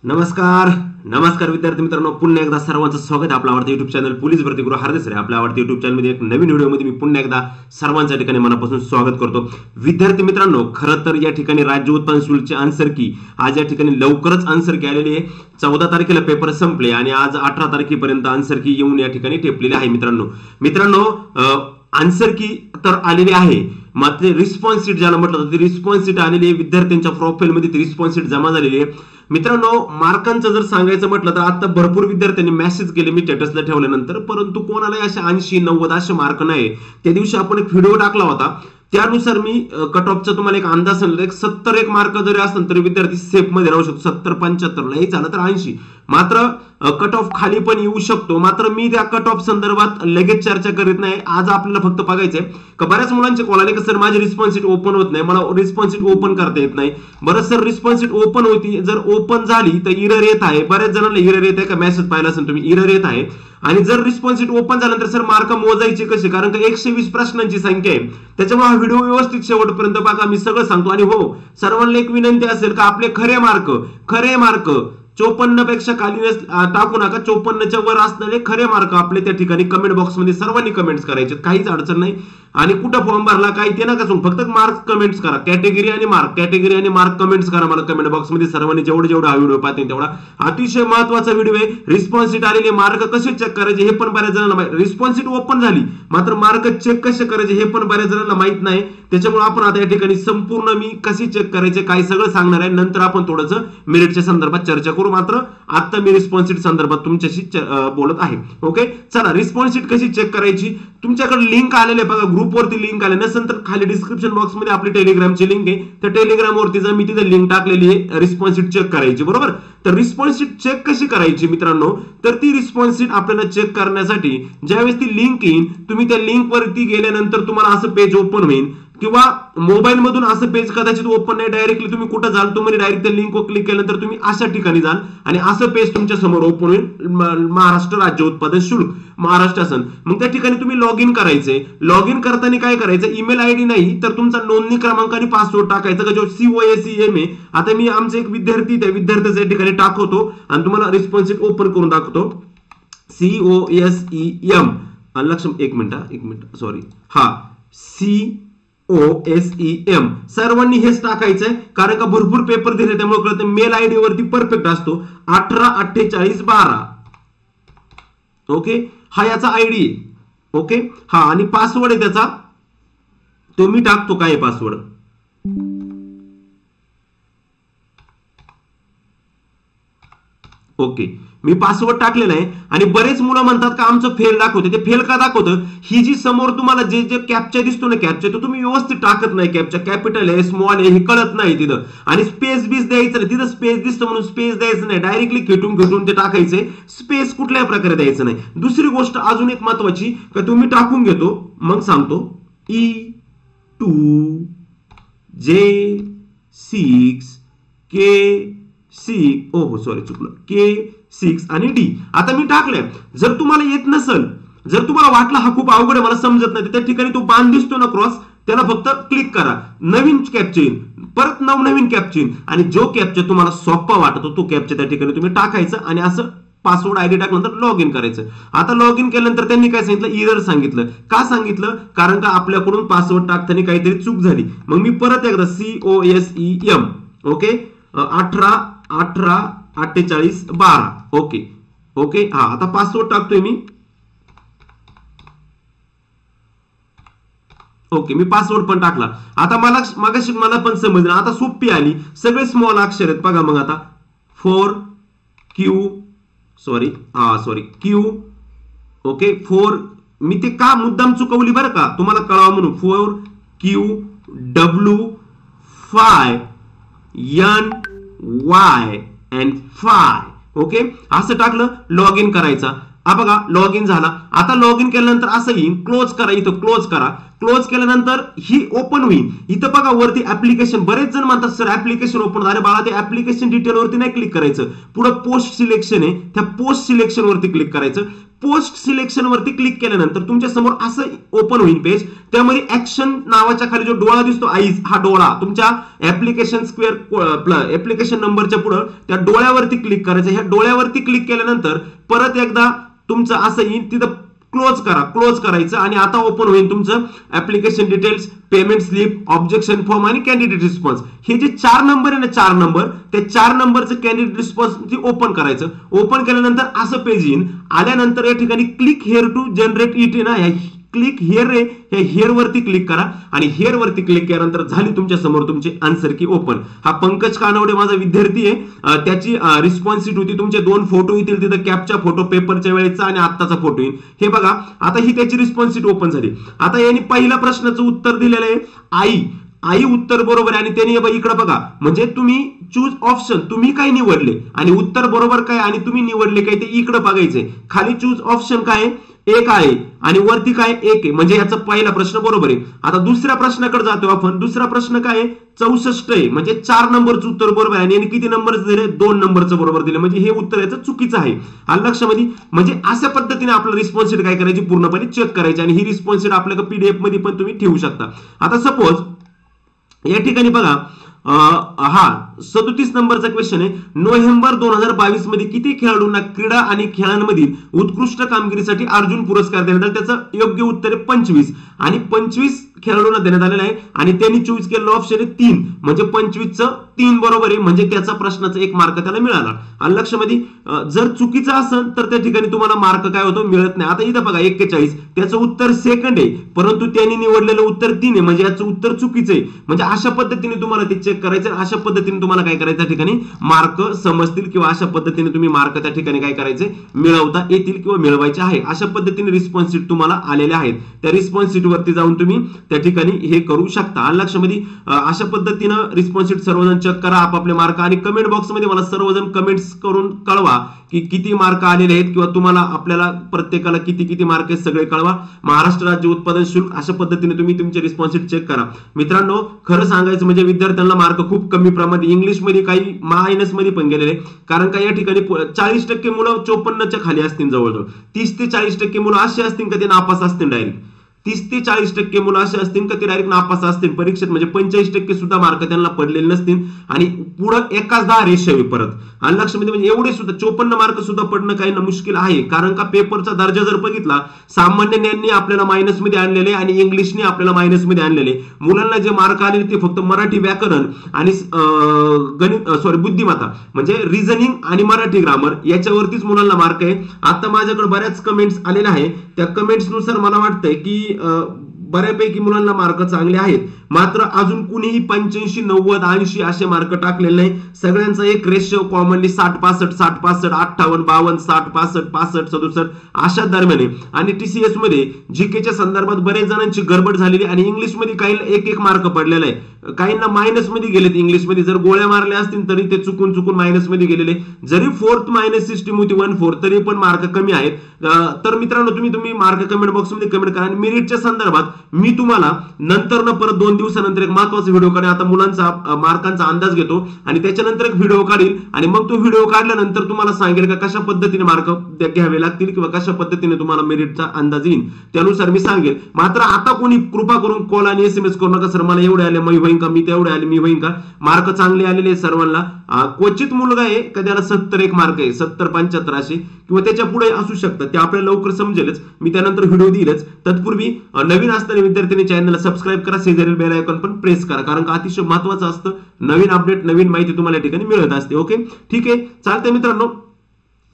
नमस्कार नमस्कार विद्यार्थी मित्रांनो, पुन्हा एकदा सर्वांचं स्वागत आहे आपल्या आवडत्या युट्यूब चॅनल पोलीस भरती गुरु हार्दिक सर आपल्या आवडत्या युट्यूब चॅनल मध्ये एक नवीन व्हिडिओमध्ये मी पुन्हा एकदा सर्वांच्या ठिकाणी मनापासून स्वागत करतो। विद्यार्थी मित्रांनो, खरं तर या ठिकाणी राज्य उत्पन्न शुल्कचे आन्सर की आज या ठिकाणी लवकरच आन्सर की आलेली आहे। 14 तारखेला पेपर संपले आणि आज 18 तारखेपर्यंत आन्सर की येऊन या ठिकाणी टेपलेले आहे। मित्रांनो आन्सर की तर आलेली आहे, मात्र रिस्पॉन्स शीट ज्याला म्हटलं जातं ती रिस्पॉन्स शीट आलेली आहे। विद्यार्थ्यांच्या प्रोफाइल मध्ये ती रिस्पॉन्स शीट जमा झालेली आहे। मित्रांनो मार्कांचं जर सांगायचं म्हटलं तर आता भरपूर विद्यार्थ्यांनी मेसेज केले मी स्टेटसला ठेवल्यानंतर, परंतु कोणाला असे 80-90 असे मार्क नाही। त्या दिवशी आपण एक व्हिडिओ टाकला होता, त्यानुसार मी कट ऑफचा तुम्हाला एक अंदाज सांगितला। एक 70 मार्क जरी असतील तरी विद्यार्थी सेफ मध्ये राहू शकतो। 70-75 नाही झालं तर 80, मात्र कट ऑफ खाली पण येऊ शकतो। मात्र मी त्या कट ऑफ संदर्भात लगेच चर्चा करीत नाही। आज आपल्याला फक्त बघायचंय का बऱ्याच मुलांचे कॉल आले की सर माझी रिस्पॉन्स शीट ओपन होत नाही, मला रिस्पॉन्स शीट ओपन करता येत नाही। बरं सर रिस्पॉन्स शीट ओपन होती, जर ओपन झाली तर एरर येत आहे। बऱ्याच जणांना एरर येत आहे का, मेसेज पाहिला असेल तुम्ही, एरर येत आहे। आणि जर रिस्पॉन्स शीट ओपन झाल्यानंतर सर मार्क मोजायचे कसे, कारण का 120 प्रश्नांची संख्या आहे, त्याच्यामुळे हा व्हिडिओ व्यवस्थित शेवटपर्यंत बघा, मी सगळं सांगतो। आणि हो, सर्वांना एक विनंती असेल का आपले खरे मार्क 54 पेक्षा खाली टाकू नका, 54च्या वर असणारे खरे मार्क आपले त्या ठिकाणी कमेंट बॉक्स मध्ये सर्वांनी कमेंट्स करायचे, काहीच अडचण नाही। आणि कुठं फॉर्म भरला काय ते नका सांगू, फक्त मार्क कमेंट्स करा, कॅटेगरी आणि मार्क कमेंट्स करा मला कमेंट बॉक्स मध्ये सर्वांनी जेवढे हा व्हिडिओ पाहते तेवढा। अतिशय महत्त्वाचा व्हिडिओ आहे। रिस्पॉन्स शीट आलेली, मार्क कसे चेक करायचे हे पण बऱ्याच जणांना माहिती, रिस्पॉन्स शीट ओपन झाली मात्र मार्क चेक कसे करायचे हे पण बऱ्याच जणांना माहित नाही। त्याच्यामुळे आपण आता या ठिकाणी संपूर्ण मी कशी चेक करायचे काय सगळं सांगणार आहे। नंतर आपण थोडंसं मेरिटच्या संदर्भात चर्चा करू, मात्र आता मी रिस्पॉन्स शीट संदर्भात तुमच्याशी बोलत आहे। ओके, चला रिस्पॉन्स शीट कशी चेक करायची, तुमच्याकडे लिंक आलेले बघा, ग्रुपवरती लिंक आले नसेल तर खाली डिस्क्रिप्शन बॉक्स मध्ये आपली टेलिग्रामची लिंक आहे, त्या टेलिग्राम वरती जर मी तिथे लिंक टाकलेली आहे रिस्पॉन्स शीट चेक करायची, बरोबर। तर रिस्पॉन्स शीट चेक कशी करायची मित्रांनो, तर ती रिस्पॉन्स शीट आपल्याला चेक करण्यासाठी ज्यावेळेस ती लिंक येईल, तुम्ही त्या लिंक वरती गेल्यानंतर तुम्हाला असं पेज ओपन होईल, किंवा मोबाईल मधून असं पेज कदाचित ओपन नाही, डायरेक्टली तुम्ही कुठं जाल, तुम्ही डायरेक्ट त्या लिंकवर क्लिक केल्यानंतर तुम्ही अशा ठिकाणी जाल आणि असं पेज तुमच्या समोर ओपन होईल, महाराष्ट्र राज्य उत्पादन शुल्क महाराष्ट्र शासन। मग त्या ठिकाणी तुम्ही लॉग इन करायचंय। लॉग इन करताना काय करायचं, ईमेल आयडी नाही तर तुमचा नोंदणी क्रमांक आणि पासवर्ड टाकायचा का जो COSEM आहे। आता मी आमचे एक विद्यार्थी त्या विद्यार्थ्याच्या ठिकाणी टाकवतो आणि तुम्हाला रिस्पॉन्स शीट ओपन करून दाखवतो। COSEM लक्ष, एक मिनिट सॉरी, हा COSEM सर्वांनी हेच टाकायचंय, कारण का भरपूर पेपर दिले त्यामुळे कळतं। मेल आयडी वरती परफेक्ट असतो 184812, ओके, हा याचा आयडी आहे, ओके। हा आणि पासवर्ड आहे त्याचा, तो मी टाकतो, काय पासवर्ड, ओके, मी पासवर्ड टाकलेला आहे। आणि बरेच मुलं म्हणतात का आमचं फेल दाखवते, ते फेल का दाखवतं, ही जी समोर तुम्हाला जे कॅप्चा दिसतो ना, कॅप्चा तो तुम्ही व्यवस्थित टाकत नाही, कॅप्चा कॅपिटल आहे स्मॉल आहे हे कळत नाही तिथं, आणि स्पेस बीस द्यायचं नाही, तिथं स्पेस दिसतो म्हणून स्पेस द्यायचं नाही, डायरेक्टली खेटून ते टाकायचे, स्पेस कुठल्याही प्रकारे द्यायचं नाही। दुसरी गोष्ट अजून एक महत्वाची का तुम्ही टाकून घेतो मग सांगतो, E2 J6 K6 सॉरी चुकलं, K6 आणि D आता मी टाकलंय। जर तुम्हाला येत नसेल, जर तुम्हाला वाटलं हा खूप अवघड आहे मला समजत नाही, त्या ठिकाणी तो बाण दिसतो ना क्रॉस, त्याला फक्त क्लिक करा, नवीन कॅप्चा येईल, परत नवीन कॅप्चा येईल, आणि जो कॅप्चा तुम्हाला सोपा वाटतो तो कॅप्चा त्या ठिकाणी तुम्ही टाकायचा आणि असं पासवर्ड आयडी टाकल्यानंतर लॉग इन करायचं। आता लॉग इन केल्यानंतर त्यांनी काय सांगितलं, एरर सांगितलं, का सांगितलं, कारण का आपल्याकडून पासवर्ड टाकताना काहीतरी चूक झाली। मग मी परत एकदा COSEM, ओके, 184812, ओके, हा आता पासवर्ड टाकतोय मी, ओके, मी पासवर्ड पण टाकला। आता मला पण समजलं, आता सोपी आली, सगळे स्मॉल अक्षर आहेत बघा। मग आता Q, ओके, 4 मी ते का मुद्दाम चुकवली बरं का, तुम्हाला कळावं म्हणून, 4QW5NY and 5, ओके, असं टाकलं, लॉग इन करायचा। हा बघा लॉग इन झाला। आता लॉग इन केल्यानंतर असं येईल, क्लोज करा, इथं क्लोज करा, क्लोज केल्यानंतर ही ओपन होईल. इथं बघा वरती ऍप्लिकेशन, बरेच जण म्हणतात सर ऍप्लिकेशन ओपन, अरे बाळा ते ऍप्लिकेशन डिटेल वरती नाही क्लिक करायचं, पुढे पोस्ट सिलेक्शन आहे, त्या पोस्ट सिलेक्शन वरती क्लिक करायचं. पोस्ट सिलेक्शन वरती क्लिक केल्यानंतर तुमच्या समोर असं ओपन होईल पेज. त्यामध्ये ऍक्शन नावाच्या खाली जो डोळा दिसतो आईज, हा डोळा तुमच्या ऍप्लिकेशन स्क्वेअर ऍप्लिकेशन नंबरच्या पुढे त्या डोळ्यावरती क्लिक करायचं. ह्या डोळ्यावरती क्लिक केल्यानंतर परत एकदा तुमचं असं येईल, तिथं क्लोज करा, क्लोज करायचं आणि आता ओपन होईल तुमचं application details, payment slip, objection form आणि कॅन्डिडेट रिस्पॉन्स. हे जे 4 नंबर आहे ना, 4 नंबर, त्या 4 नंबरचं कॅन्डिडेट रिस्पॉन्स ओपन करायचं. ओपन केल्यानंतर असं पेज येईल. आल्यानंतर या ठिकाणी click here to generate it ना, क्लिक हिअर रे, हे हिअर वरती क्लिक करा आणि हिअर वरती क्लिक केल्यानंतर झाली तुमच्या समोर तुमची आन्सर की ओपन. हा पंकज कानवडे माझा विद्यार्थी आहे, त्याची रिस्पॉन्स शीट होती. तुमचे 2 फोटो येतील तिथं, कॅपचा फोटो पेपरच्या वेळेचा आणि आत्ताचा फोटो येईल. हे बघा आता ही त्याची रिस्पॉन्स शीट ओपन झाली. आता यांनी पहिल्या प्रश्नाचं उत्तर दिलेलं आहे आई. आई उत्तर बरोबर आहे आणि त्यांनी इकडे बघा, म्हणजे तुम्ही चूज ऑप्शन तुम्ही काय निवडले आणि उत्तर बरोबर काय आणि तुम्ही निवडले काय ते इकडे बघायचे. खाली चूज ऑप्शन काय एक आहे आणि वरती काय एक आहे, म्हणजे याचा पहिला प्रश्न बरोबर आहे. आता दुसऱ्या प्रश्नाकडे जातो आपण. दुसरा प्रश्न काय आहे 64 आहे, म्हणजे 4 नंबरचं उत्तर बरोबर आहे आणि यांनी किती नंबरचं दिले 2 नंबरचं बरोबर दिलं, म्हणजे हे उत्तर याचं चुकीचं आहे. आलं लक्षामध्ये. म्हणजे अशा पद्धतीने आपलं रिस्पॉन्स शीट काय करायची पूर्णपणे चेक करायची आणि ही रिस्पॉन्स शीट आपल्याला पीडीएफ मध्ये पण तुम्ही ठेवू शकता. आता सपोज या ठिकाणी बघा, हा 37 नंबरचा क्वेश्चन आहे. नोव्हेंबर 2022 मध्ये किती खेळाडूंना क्रीडा आणि खेळांमधील उत्कृष्ट कामगिरीसाठी अर्जुन पुरस्कार देण्यात आला? त्याचं योग्य उत्तर आहे 25 आणि 25 खेळाडूंना देण्यात आलेला आहे आणि त्यांनी चूज केलेलं ऑप्शन आहे 3, म्हणजे 25चं 3 बरोबर आहे, म्हणजे त्याचा प्रश्नाचा 1 मार्क त्याला मिळाला. आणि लक्षामध्ये जर चुकीचं असेल तर त्या ठिकाणी तुम्हाला मार्क काय होतो मिळत नाही. आता इथं बघा 41, त्याचं उत्तर सेकंड आहे परंतु त्यांनी निवडलेलं उत्तर 3 आहे, म्हणजे याचं उत्तर चुकीचं आहे. म्हणजे अशा पद्धतीने तुम्हाला ते चेक करायचं, अशा पद्धतीने तुम्हाला काय करायचं त्या ठिकाणी मार्क समजतील किंवा अशा पद्धतीने तुम्ही मार्क त्या ठिकाणी काय करायचे मिळवता येतील किंवा मिळवायचे आहे. अशा पद्धतीने रिस्पॉन्स शीट तुम्हाला आलेल्या आहेत. त्या रिस्पॉन्स शीट वरती जाऊन तुम्ही त्या ठिकाणी हे करू शकता. आणि लक्षामध्ये अशा पद्धतीनं रिस्पॉन्स शीट सर्वजण चेक करा आपापले मार्क आणि कमेंट बॉक्स मध्ये मला सर्वजण कमेंट्स करून कळवा की किती मार्क आलेले आहेत किंवा तुम्हाला आपल्याला प्रत्येकाला किती किती मार्क आहेत सगळे कळवा. महाराष्ट्र राज्य उत्पादन शुल्क अशा पद्धतीने तुम्ही तुमचे रिस्पॉन्स शीट चेक करा. मित्रांनो खरं सांगायचं म्हणजे विद्यार्थ्यांना मार्क खूप कमी प्रमाणात इंग्लिश मध्ये काही मायनस मध्ये पण गेलेले, कारण का या ठिकाणी 40% मुलं 54च्या खाली असतील, जवळजवळ 30 ते 40% मुलं असे असतील का ते नापास असतील डायरेक्ट. 30 ते 40% मुलं असे असतील का ते डायरेक्ट नापास असतील परीक्षेत, म्हणजे 45% सुद्धा मार्क त्यांना पडलेले नसतील आणि पुढे एकाच 10 रेषावी परत. आणि लक्षामध्ये म्हणजे एवढे सुद्धा 54 मार्क सुद्धा पडणं काही मुश्किल आहे, कारण का पेपरचा दर्जा जर बघितला सामान्य ज्ञानने आपल्याला मायनस मध्ये आणलेले आणि इंग्लिशने आपल्याला मायनस मध्ये आणलेले. मुलांना जे मार्क आले ते फक्त मराठी व्याकरण आणि गणित बुद्धिमत्ता म्हणजे रिझनिंग आणि मराठी ग्रामर याच्यावरतीच मुलांना मार्क आहे. आता माझ्याकडे बऱ्याच कमेंट्स आलेल्या आहे, त्या कमेंट्स नुसार मला वाटतंय की बऱ्यापैकी मुलांना मार्क चांगले आहेत, मात्र अजून कुणीही 85, 90, 80 असे मार्क टाकलेले नाही. सगळ्यांचा एक रेशिओ कॉमनली 60-65, 60-65, 58-52, 60-65, 65-67 अशा दरम्यान आहे. आणि टीसीएस मध्ये जीकेच्या संदर्भात बरेच जणांची गडबड झालेली आणि इंग्लिश मध्ये काही एक मार्क पडलेला आहे, काहींना मायनस मध्ये गेलेत. इंग्लिश मध्ये जर गोळ्या मारल्या असतील तरी ते चुकून मायनस मध्ये गेलेले. जरी 4th मायनस सिस्टीम होती 1/4 तरी पण मार्क कमी आहेत. तर मित्रांनो तुम्ही मार्क कमेंट बॉक्स मध्ये कमेंट करा. आणि मेरिटच्या संदर्भात मी तुम्हाला नंतर परत 2 दिवसानंतर एक महत्वाचा व्हिडिओ काढेल. आता मुलांचा मार्कांचा अंदाज घेतो आणि त्याच्यानंतर एक व्हिडिओ काढेल आणि मग तो व्हिडिओ काढल्यानंतर तुम्हाला सांगेल का कशा पद्धतीने मार्क घ्यावे लागतील किंवा कशा पद्धतीने तुम्हाला मेरिटचा अंदाज येईल, त्यानुसार मी सांगेल. मात्र आता कोणी कृपा करून कॉल आणि SMS करू नका सर मला एवढे आले मी होईन का, मी तेवढे आले मी होईन का. मार्क चांगले आलेले सर्वांना. क्वचित मुलगा आहे का त्याला 71 मार्क आहे, 70-75 असे किंवा त्याच्या पुढे असू शकतात, ते आपल्याला लवकर समजेलच. मी त्यानंतर व्हिडिओ देईलच. तत्पूर्वी नवीन असताना विद्यार्थ्यांनी चॅनलला सबस्क्राईब करा, शेजारील बेल आयकॉन पण प्रेस करा, कारण का अतिशय महत्वाचं असतं. नवीन अपडेट नवीन माहिती तुम्हाला या ठिकाणी मिळत असते. ओके ठीक आहे चालतंय मित्रांनो.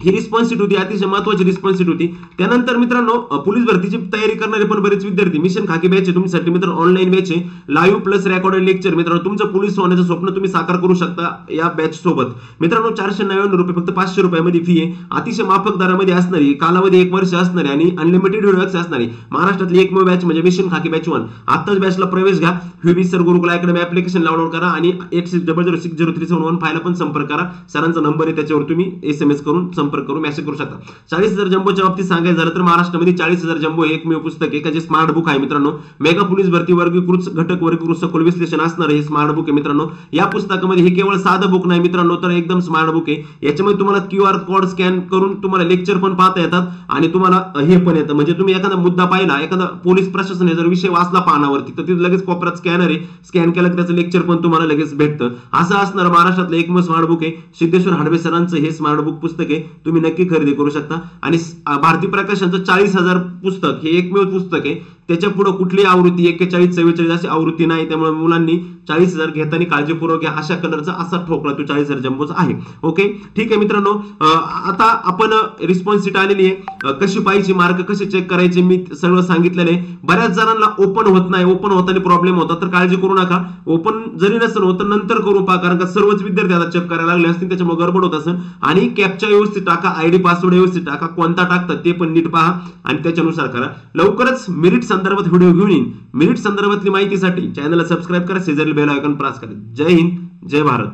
ही रिस्पॉन्स शीट होती, अतिशय महत्वाची रिस्पॉन्स शीट होती. त्यानंतर मित्रांनो पोलीस भरतीची तयारी करणारे पण बरेच विद्यार्थी मिशन खाकी बॅच आहे तुमच्यासाठी मित्रांनो, ऑनलाईन बॅच आहे, लाईव्ह प्लस रेकॉर्डेड लेक्चर. मित्रांनो तुमचं पोलीस होण्याचं स्वप्न तुम्ही साकार करू शकता या बॅच सोबत. मित्रांनो 499 रुपये फक्त 500 रुपयामध्ये फी आहे. अतिशय माफक दरामध्ये असणारी, कालावधी 1 वर्ष असणारी आणि अनलिमिटेड व्हिडिओ ॲक्सेस असणारी महाराष्ट्रातली एकमेव बॅच म्हणजे मिशन खाकी बॅच 1. आताच बॅचला प्रवेश घ्या. व्हीबी सर गुरुकुल अकॅडमी ऍप्लिकेशन डाउनलोड करा आणि 8600603715 ला पण संपर्क करा. सरांचा नंबर आहे त्याच्यावर तुम्ही SMS करून संपर्क करू, मेसेज करू शकता. 40,000 जम्बोच्या बाबतीत सांगायचं झालं तर महाराष्ट्रामध्ये 40,000 जम्बो हे एकमेव पुस्तक आहे का जे स्मार्ट बुक आहे मित्रांनो. मेगा पोलीस भरती वर्गीकृत घटक वर्गीकृत सखोल विश्लेषण असणार हे स्मार्ट बुक आहे मित्रांनो. या पुस्तकामध्ये हे केवळ साधं बुक नाही मित्रांनो, तर एकदम स्मार्ट बुक आहे. याच्यामध्ये तुम्हाला QR कोड स्कॅन करून तुम्हाला लेक्चर पण पाहता येतात आणि तुम्हाला हे पण येतं, म्हणजे तुम्ही एखादा मुद्दा पाहिला, एखादा पोलीस प्रशासन जर विषय वाचला पानावरती तर तिथे लगेच कोपऱ्यात स्कॅनर आहे, स्कॅन केलं की त्याचं लेक्चर पण तुम्हाला लगेच भेटतं. असं असणार महाराष्ट्रातलं एकमेव स्मार्ट बुक आहे. सिद्धेश्वर हाडबे सरांचं हे स्मार्ट बुक पुस्तक आहे, तुम्ही नक्की खरेदी करू शकता. आणि भारती प्रकाशनचं 40,000 पुस्तक हे एकमेव पुस्तक आहे. त्याच्या पुढे कुठलीही आवृत्ती 41, 44 अशी आवृत्ती नाही, त्यामुळे मुलांनी 40,000 घेताना काळजीपूर्वक घ्या. अशा कलरचा असा ठोकळा तो 40,000 जम्बोचा आहे. ओके, ठीक आहे मित्रांनो. आता आपण रिस्पॉन्स शीट आलेली आहे, कशी पाहिजे, मार्क कसे चेक करायचे मी सगळं सांगितलेलं आहे. बऱ्याच जणांना ओपन होत नाही, ओपन होताना प्रॉब्लेम होता, तर काळजी करू नका. ओपन जरी नसेल होत तर नंतर करू पहा, कारण का सर्वच विद्यार्थी आता चेक करायला लागले असतील, त्याच्यामुळे गडबड होत असेल. आणि कॅप्चा व्यवस्थित टाका, ID पासवर्ड व्यवस्थित टाका, कोणता टाकतात ते पण नीट पहा आणि त्याच्यानुसार करा. लवकरच मेरिट संदर्भात व्हिडिओ घेऊन येईन. मेरिट संदर्भातली माहितीसाठी चॅनलला सबस्क्राईब करा, शेजारील बेल आयकॉन प्रेस करा. जय हिंद, जय भारत.